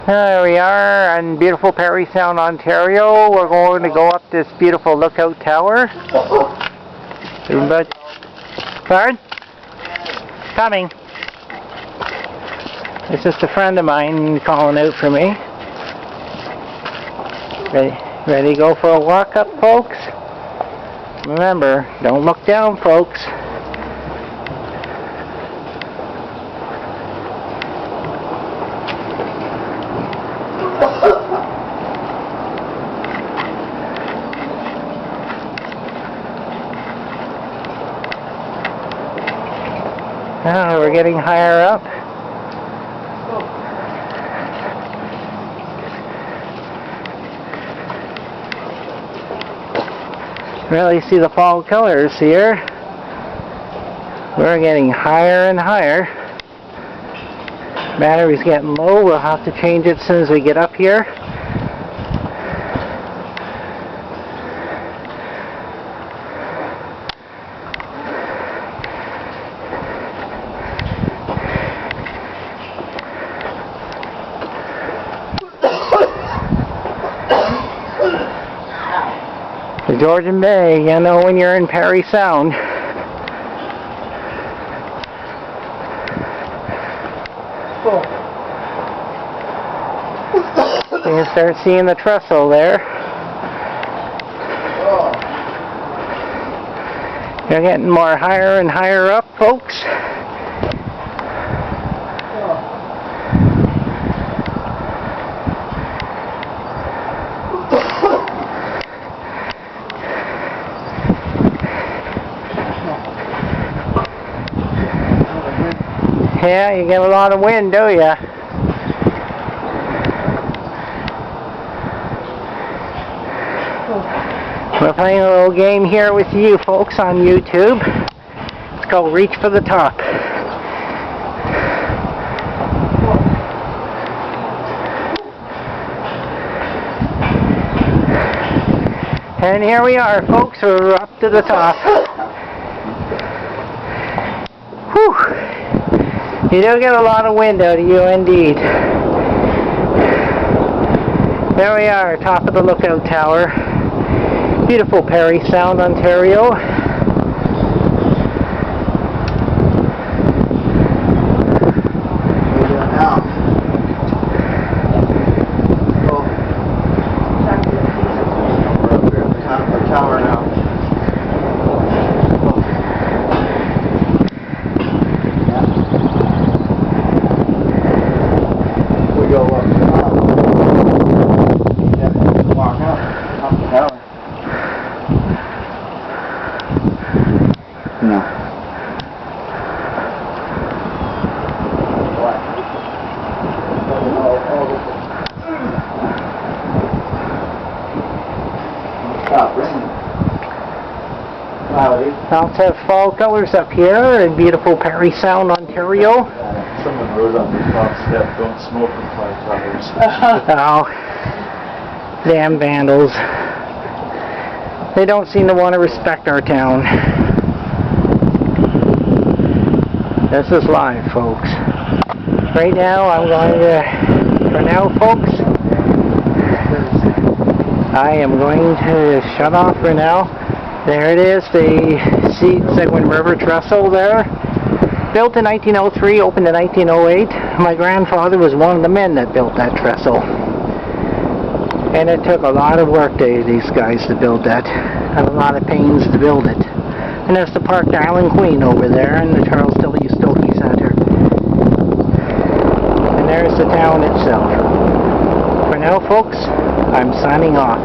Here we are in beautiful Parry Sound, Ontario. We're going to go up this beautiful lookout tower. Pardon? Coming. It's just a friend of mine calling out for me. Ready to go for a walk up, folks? Remember, don't look down, folks. Now we're getting higher up. Really see the fall colors here. We're getting higher and higher. Battery's getting low. We'll have to change it as soon as we get up here. The Georgian Bay, you know when you're in Parry Sound. You can start seeing the trestle there. You're getting more higher and higher up, folks. Yeah, you get a lot of wind, do ya? We're playing a little game here with you folks on YouTube. It's called Reach for the Top. And here we are, folks. We're up to the top. Whew! You do get a lot of wind out of you, indeed. There we are, top of the lookout tower. Beautiful Parry Sound, Ontario. Go up the top. Yeah, walk up the tower. No. Stop raining. Lots of fall colors up here in beautiful Parry Sound, Ontario. Someone wrote on the top step, don't smoke in 5 towers. Oh, damn vandals. They don't seem to want to respect our town. This is live, folks. Right now, I'm going to, for now, folks, I am going to shut off for now. There it is, the Seguin River trestle there. Built in 1903, opened in 1908. My grandfather was one of the men that built that trestle. And it took a lot of work to these guys to build that. And a lot of pains to build it. And there's the Park Island Queen over there and the Charles W. Stokey Center. And there's the town itself. For now, folks, I'm signing off.